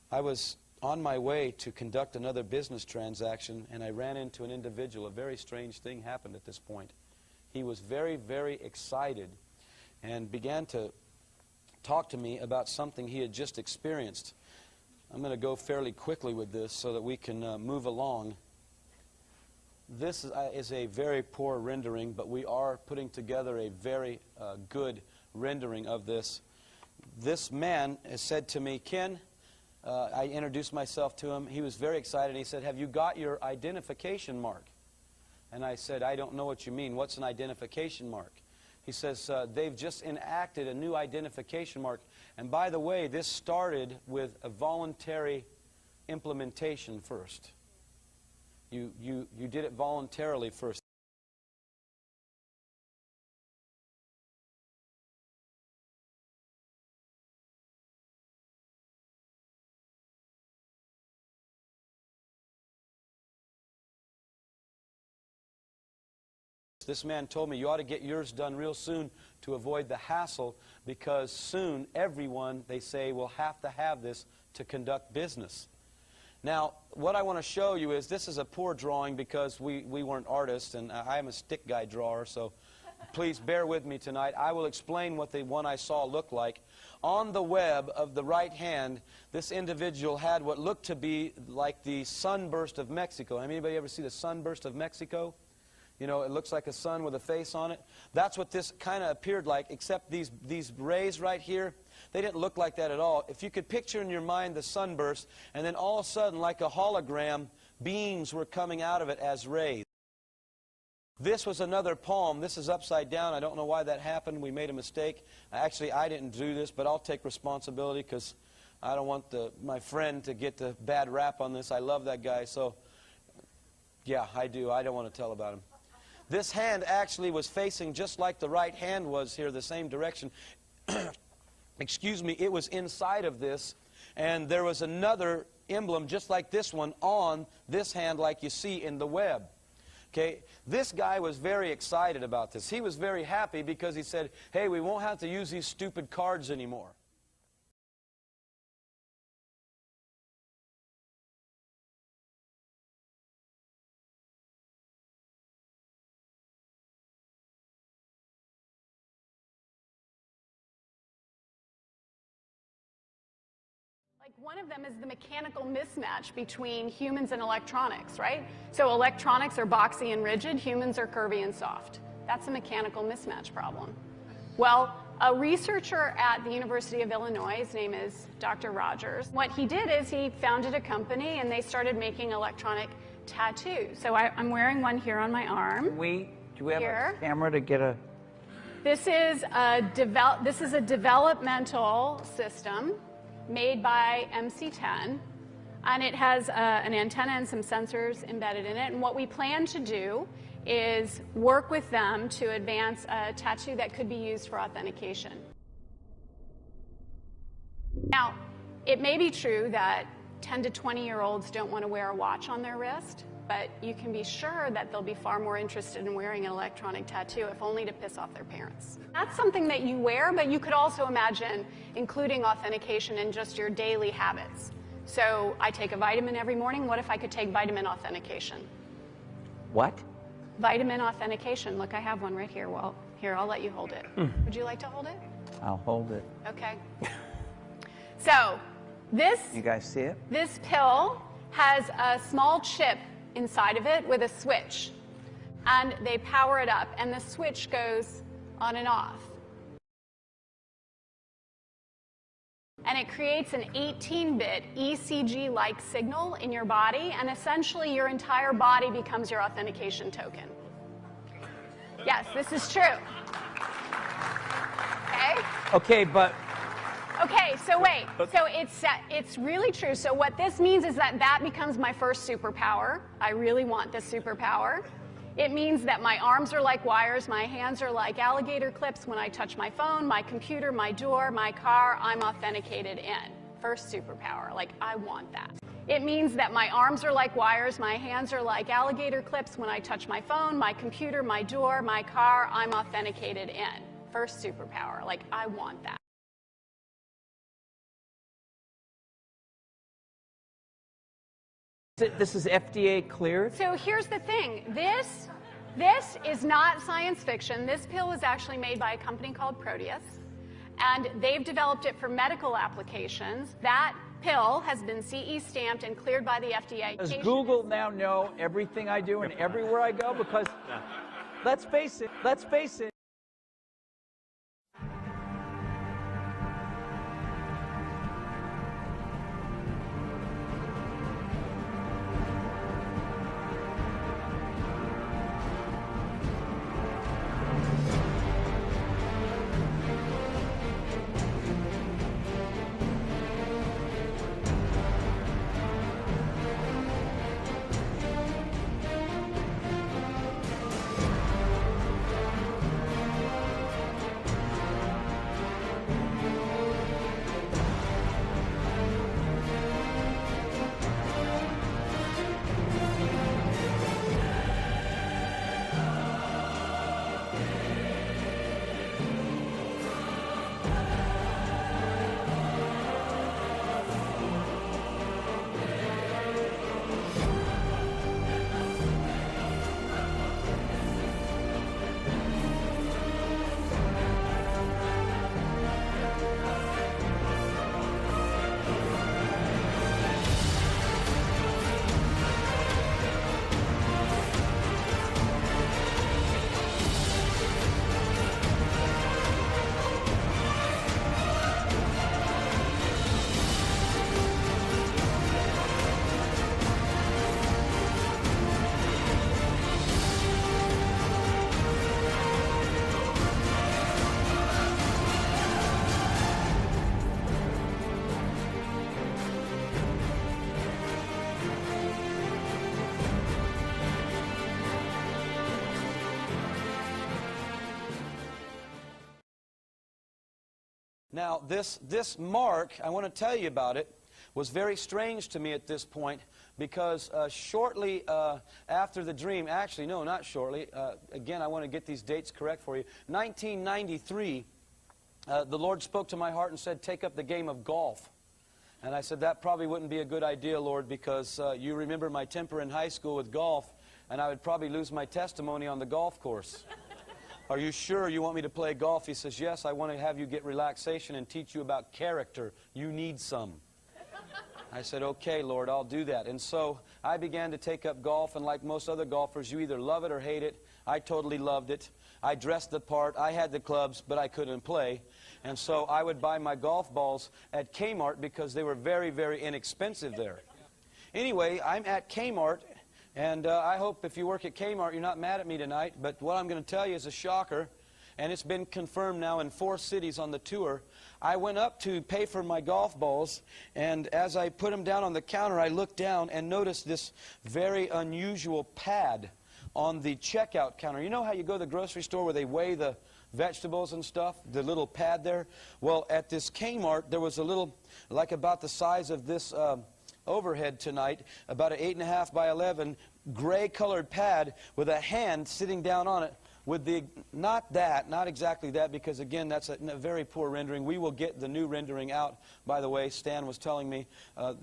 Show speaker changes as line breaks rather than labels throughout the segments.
I was on my way to conduct another business transaction, and I ran into an individual. A very strange thing happened at this point. He was very, very excited and began to talk to me about something he had just experienced. I'm going to go fairly quickly with this so that we can move along. This is a very poor rendering, but we are putting together a very good rendering of this. This man has said to me, Ken, I introduced myself to him. He was very excited. He said, have you got your identification mark? And I said, I don't know what you mean. What's an identification mark? He says, they've just enacted a new identification mark. And by the way, this started with a voluntary implementation first. You did it voluntarily first. This man told me you ought to get yours done real soon to avoid the hassle, because soon everyone, they say, will have to have this to conduct business. Now, what I want to show you is, this is a poor drawing because we weren't artists, and I am a stick guy drawer, so please bear with me tonight. I will explain what the one I saw looked like. On the web of the right hand, this individual had what looked to be like the sunburst of Mexico. Anybody ever see the sunburst of Mexico? You know, it looks like a sun with a face on it. That's what this kind of appeared like, except these rays right here, they didn't look like that at all. If you could picture in your mind the sunburst, and then all of a sudden, like a hologram, beams were coming out of it as rays. This was another palm. This is upside down. I don't know why that happened. We made a mistake. Actually, I didn't do this, but I'll take responsibility because I don't want my friend to get the bad rap on this. I love that guy, so yeah, I do. I don't want to tell about him. This hand actually was facing just like the right hand was here, the same direction. Excuse me, it was inside of this, and there was another emblem just like this one on this hand, like you see in the web. Okay, this guy was very excited about this. He was very happy because he said, hey, we won't have to use these stupid cards anymore.
Like, one of them is the mechanical mismatch between humans and electronics, right? So electronics are boxy and rigid, humans are curvy and soft. That's a mechanical mismatch problem. Well, a researcher at the University of Illinois, his name is Dr. Rogers, what he did is he founded a company and they started making electronic tattoos. So I'm wearing one here on my arm.
Do we have a camera to get a...
This is a developmental system made by MC10, and it has an antenna and some sensors embedded in it. And what we plan to do is work with them to advance a tattoo that could be used for authentication. Now, it may be true that 10 to 20-year-olds don't want to wear a watch on their wrist, but you can be sure that they'll be far more interested in wearing an electronic tattoo, if only to piss off their parents. That's something that you wear, but you could also imagine including authentication in just your daily habits. So I take a vitamin every morning. What if I could take vitamin authentication?
What?
Vitamin authentication. Look, I have one right here. Well, here, I'll let you hold it. Would you like to hold it?
I'll hold it.
Okay. So this...
You guys see it?
This pill has a small chip inside of it with a switch, and they power it up, and the switch goes on and off. And it creates an 18-bit ECG-like signal in your body, and essentially your entire body becomes your authentication token. Yes, this is true. Okay?
Okay, but...
Okay, so wait. So it's really true. So what this means is that becomes my first superpower. I really want this superpower. It means that my arms are like wires, my hands are like alligator clips. When I touch my phone, my computer, my door, my car, I'm authenticated in. First superpower. Like, I want that. It means that my arms are like wires, my hands are like alligator clips. When I touch my phone, my computer, my door, my car, I'm authenticated in. First superpower. Like, I want that.
This is FDA cleared?
So here's the thing. This is not science fiction. This pill was actually made by a company called Proteus, and they've developed it for medical applications. That pill has been CE stamped and cleared by the FDA.
Does Google now know everything I do and everywhere I go? Because let's face it.
Now, this mark, I want to tell you about it, was very strange to me at this point because shortly after the dream, actually, no, not shortly, again, I want to get these dates correct for you. 1993, the Lord spoke to my heart and said, take up the game of golf. And I said, that probably wouldn't be a good idea, Lord, because you remember my temper in high school with golf, and I would probably lose my testimony on the golf course. Are you sure you want me to play golf? He says, yes, I want to have you get relaxation and teach you about character. You need some. I said, okay, Lord, I'll do that. And so I began to take up golf, and like most other golfers, you either love it or hate it. I totally loved it. I dressed the part. I had the clubs, but I couldn't play. And so I would buy my golf balls at Kmart because they were very, very inexpensive there. Anyway, I'm at Kmart. And I hope if you work at Kmart, you're not mad at me tonight. But what I'm going to tell you is a shocker. And it's been confirmed now in 4 cities on the tour. I went up to pay for my golf balls. And as I put them down on the counter, I looked down and noticed this very unusual pad on the checkout counter. You know how you go to the grocery store where they weigh the vegetables and stuff? The little pad there? Well, at this Kmart, there was a little, like about the size of this overhead tonight, about an 8.5 by 11 gray colored pad with a hand sitting down on it with the, not exactly that, because again that's a very poor rendering. We will get the new rendering out, by the way. Stan was telling me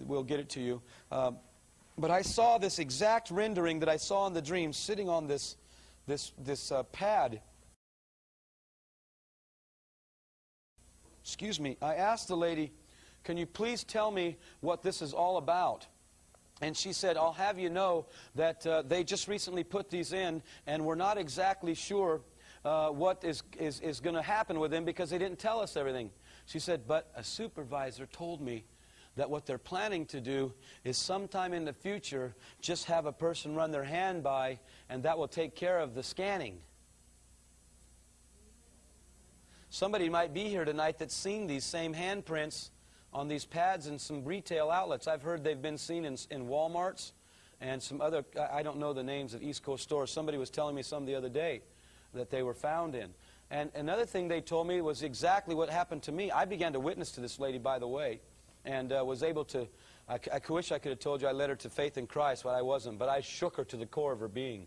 we'll get it to you. But I saw this exact rendering that I saw in the dream sitting on this pad. Excuse me. I asked the lady, can you please tell me what this is all about? And she said, I'll have you know that they just recently put these in, and we're not exactly sure what is going to happen with them because they didn't tell us everything. She said, but a supervisor told me that what they're planning to do is sometime in the future just have a person run their hand by, and that will take care of the scanning. Somebody might be here tonight that's seen these same handprints on these pads in some retail outlets. I've heard they've been seen in Walmarts and some other, I don't know the names of East Coast stores. Somebody was telling me some the other day that they were found in. And another thing they told me was exactly what happened to me. I began to witness to this lady, by the way, and was able to, I wish I could have told you I led her to faith in Christ, but I wasn't. But I shook her to the core of her being.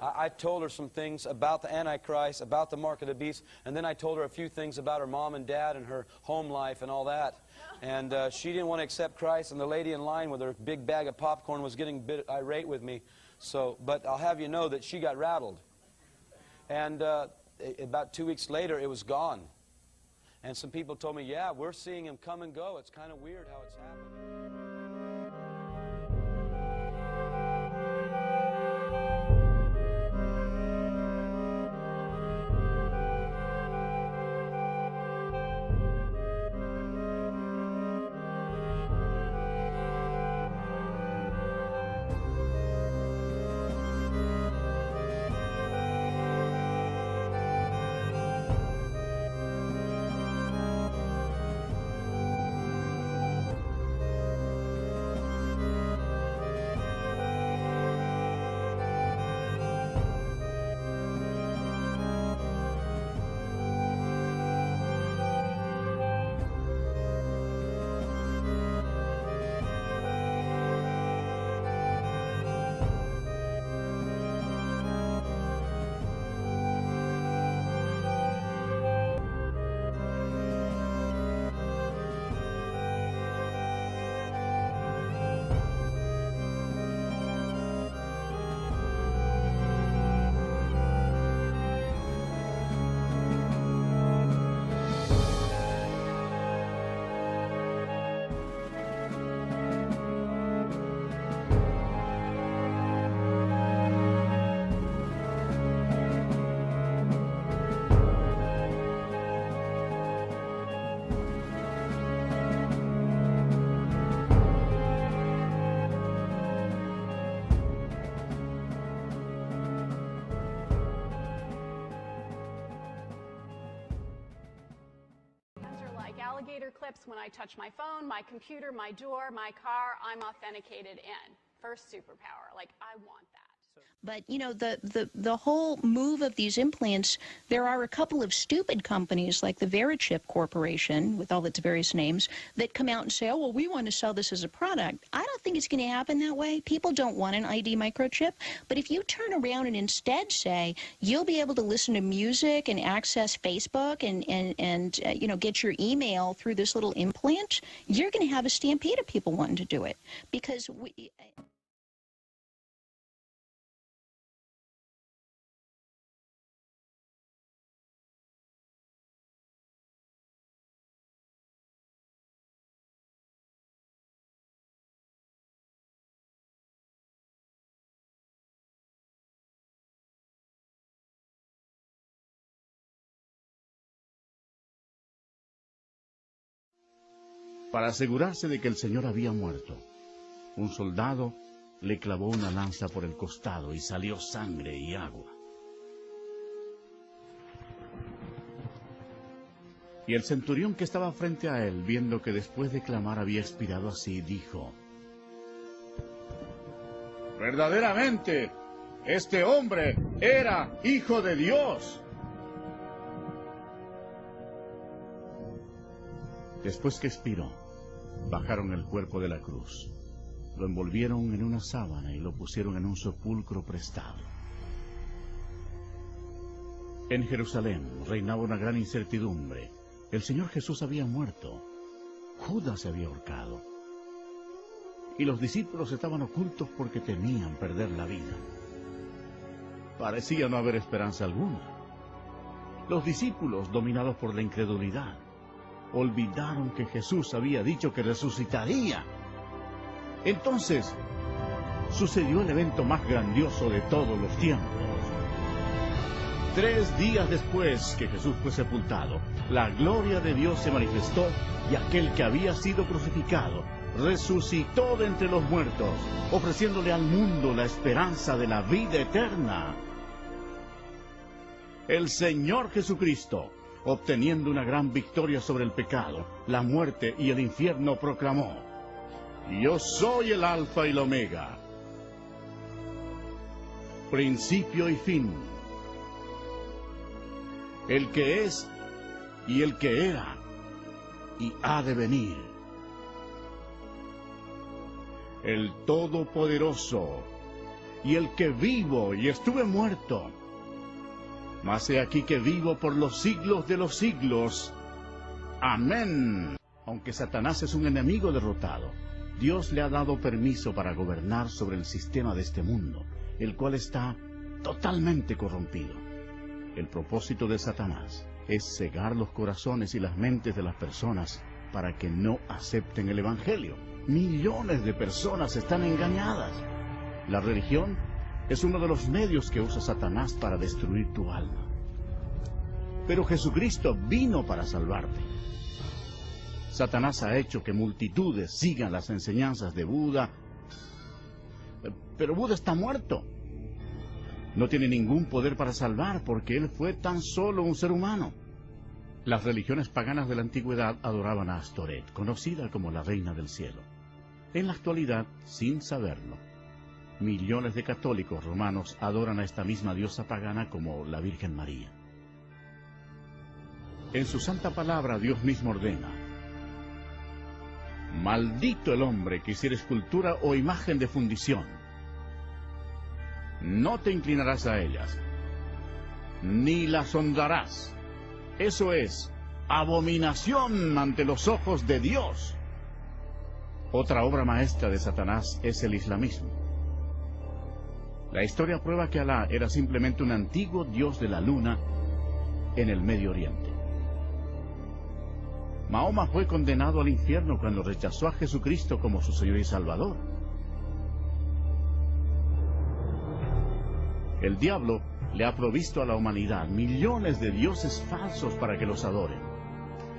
I told her some things about the Antichrist, about the mark of the beast, and then I told her a few things about her mom and dad and her home life and all that. And she didn't want to accept Christ, and the lady in line with her big bag of popcorn was getting a bit irate with me. So, but I'll have you know that she got rattled. And about 2 weeks later, it was gone. And some people told me, yeah, we're seeing him come and go. It's kind of weird how it's happening.
Alligator clips when I touch my phone, my computer, my door, my car, I'm authenticated in. First superpower. Like, I want that.
But, you know, the whole move of these implants, there are a couple of stupid companies like the Verichip Corporation, with all its various names, that come out and say, oh, well, we want to sell this as a product. I don't think it's going to happen that way. People don't want an ID microchip. But if you turn around and instead say, you'll be able to listen to music and access Facebook and you know, get your email through this little implant, you're going to have a stampede of people wanting to do it. Because we...
Para asegurarse de que el Señor había muerto, un soldado le clavó una lanza por el costado y salió sangre y agua. Y el centurión que estaba frente a él, viendo que después de clamar había expirado así, dijo: verdaderamente, este hombre era Hijo de Dios. Después que expiró, bajaron el cuerpo de la cruz, lo envolvieron en una sábana y lo pusieron en un sepulcro prestado. En Jerusalén reinaba una gran incertidumbre. El Señor Jesús había muerto, Judas se había ahorcado, y los discípulos estaban ocultos porque temían perder la vida. Parecía no haber esperanza alguna. Los discípulos, dominados por la incredulidad, olvidaron que Jesús había dicho que resucitaría. Entonces, sucedió el evento más grandioso de todos los tiempos. 3 días después que Jesús fue sepultado, la gloria de Dios se manifestó y aquel que había sido crucificado resucitó de entre los muertos, ofreciéndole al mundo la esperanza de la vida eterna. El Señor Jesucristo, obteniendo una gran victoria sobre el pecado, la muerte y el infierno, proclamó: yo soy el Alfa y el Omega, principio y fin, el que es y el que era y ha de venir, el Todopoderoso, y el que vivo y estuve muerto. Mas he aquí que vivo por los siglos de los siglos. Amén. Aunque Satanás es un enemigo derrotado, Dios le ha dado permiso para gobernar sobre el sistema de este mundo, el cual está totalmente corrompido. El propósito de Satanás es cegar los corazones y las mentes de las personas para que no acepten el Evangelio. Millones de personas están engañadas. La religión es uno de los medios que usa Satanás para destruir tu alma. Pero Jesucristo vino para salvarte. Satanás ha hecho que multitudes sigan las enseñanzas de Buda, pero Buda está muerto. No tiene ningún poder para salvar porque él fue tan solo un ser humano. Las religiones paganas de la antigüedad adoraban a Astoret, conocida como la Reina del Cielo. En la actualidad, sin saberlo, millones de católicos romanos adoran a esta misma diosa pagana como la Virgen María. En su santa palabra, Dios mismo ordena: maldito el hombre que hiciera escultura o imagen de fundición. No te inclinarás a ellas, ni las honrarás. Eso es abominación ante los ojos de Dios. Otra obra maestra de Satanás es el islamismo. La historia prueba que Alá era simplemente un antiguo dios de la luna en el Medio Oriente. Mahoma fue condenado al infierno cuando rechazó a Jesucristo como su Señor y Salvador. El diablo le ha provisto a la humanidad millones de dioses falsos para que los adoren.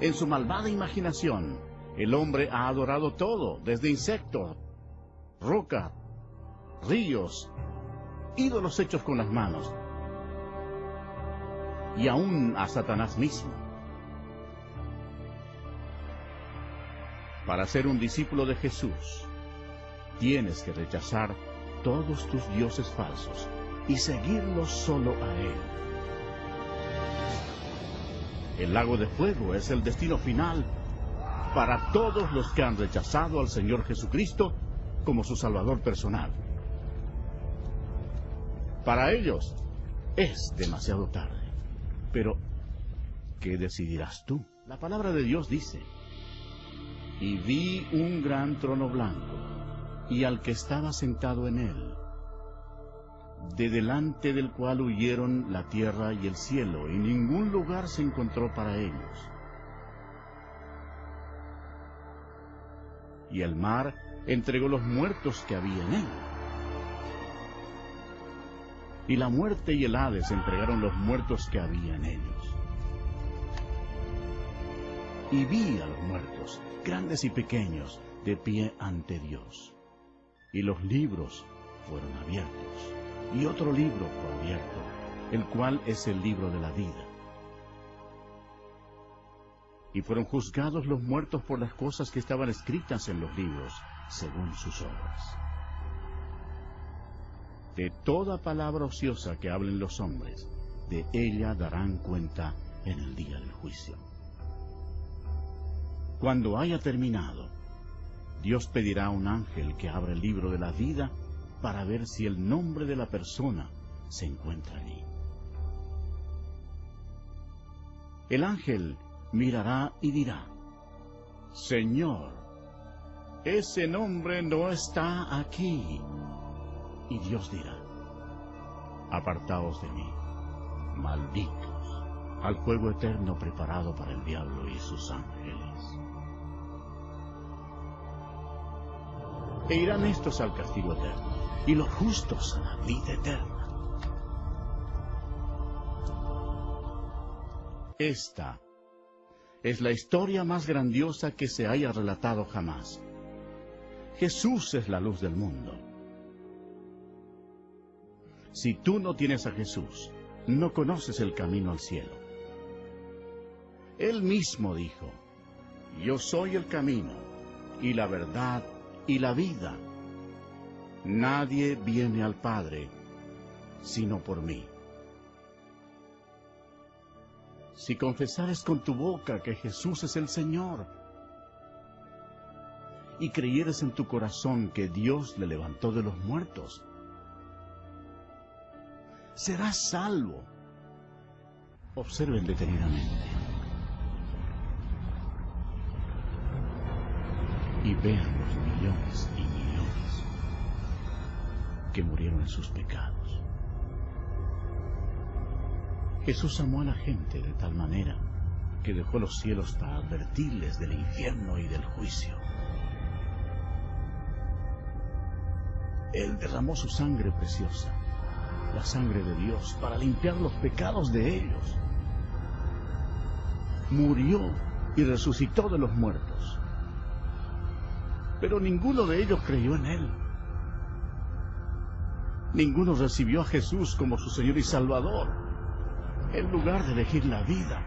En su malvada imaginación, el hombre ha adorado todo, desde insectos, roca, ríos, ídolos hechos con las manos, y aún a Satanás mismo. Para ser un discípulo de Jesús, tienes que rechazar todos tus dioses falsos y seguirlos solo a Él. El lago de fuego es el destino final para todos los que han rechazado al Señor Jesucristo como su Salvador personal. Para ellos es demasiado tarde. Pero, ¿qué decidirás tú? La palabra de Dios dice: y vi un gran trono blanco, y al que estaba sentado en él, de delante del cual huyeron la tierra y el cielo, y ningún lugar se encontró para ellos. Y el mar entregó los muertos que había en él. Y la muerte y el Hades entregaron los muertos que había en ellos. Y vi a los muertos, grandes y pequeños, de pie ante Dios. Y los libros fueron abiertos. Y otro libro fue abierto, el cual es el libro de la vida. Y fueron juzgados los muertos por las cosas que estaban escritas en los libros, según sus obras. De toda palabra ociosa que hablen los hombres, de ella darán cuenta en el día del juicio. Cuando haya terminado, Dios pedirá a un ángel que abra el libro de la vida para ver si el nombre de la persona se encuentra allí. El ángel mirará y dirá: Señor, ese nombre no está aquí. Y Dios dirá: apartaos de mí, malditos, al fuego eterno preparado para el diablo y sus ángeles. E irán estos al castigo eterno, y los justos a la vida eterna. Esta es la historia más grandiosa que se haya relatado jamás. Jesús es la luz del mundo. Si tú no tienes a Jesús, no conoces el camino al cielo. Él mismo dijo: yo soy el camino, y la verdad, y la vida. Nadie viene al Padre, sino por mí. Si confesares con tu boca que Jesús es el Señor, y creyeres en tu corazón que Dios le levantó de los muertos, serás salvo. Observen detenidamente y vean los millones y millones que murieron en sus pecados. Jesús amó a la gente de tal manera que dejó los cielos para advertirles del infierno y del juicio. Él derramó su sangre preciosa, la sangre de Dios, para limpiar los pecados de ellos. Murió y resucitó de los muertos. Pero ninguno de ellos creyó en Él. Ninguno recibió a Jesús como su Señor y Salvador. En lugar de elegir la vida,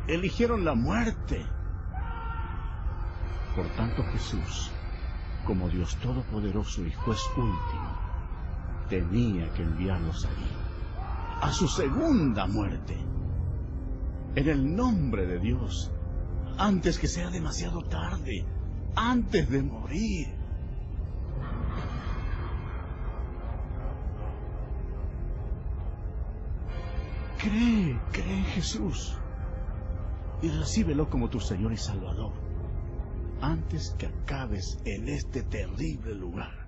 eligieron la muerte. Por tanto, Jesús, como Dios Todopoderoso y Juez último, tenía que enviarlos allí, a su segunda muerte, en el nombre de Dios, antes que sea demasiado tarde, antes de morir. Cree en Jesús y recíbelo como tu Señor y Salvador, antes que acabes en este terrible lugar.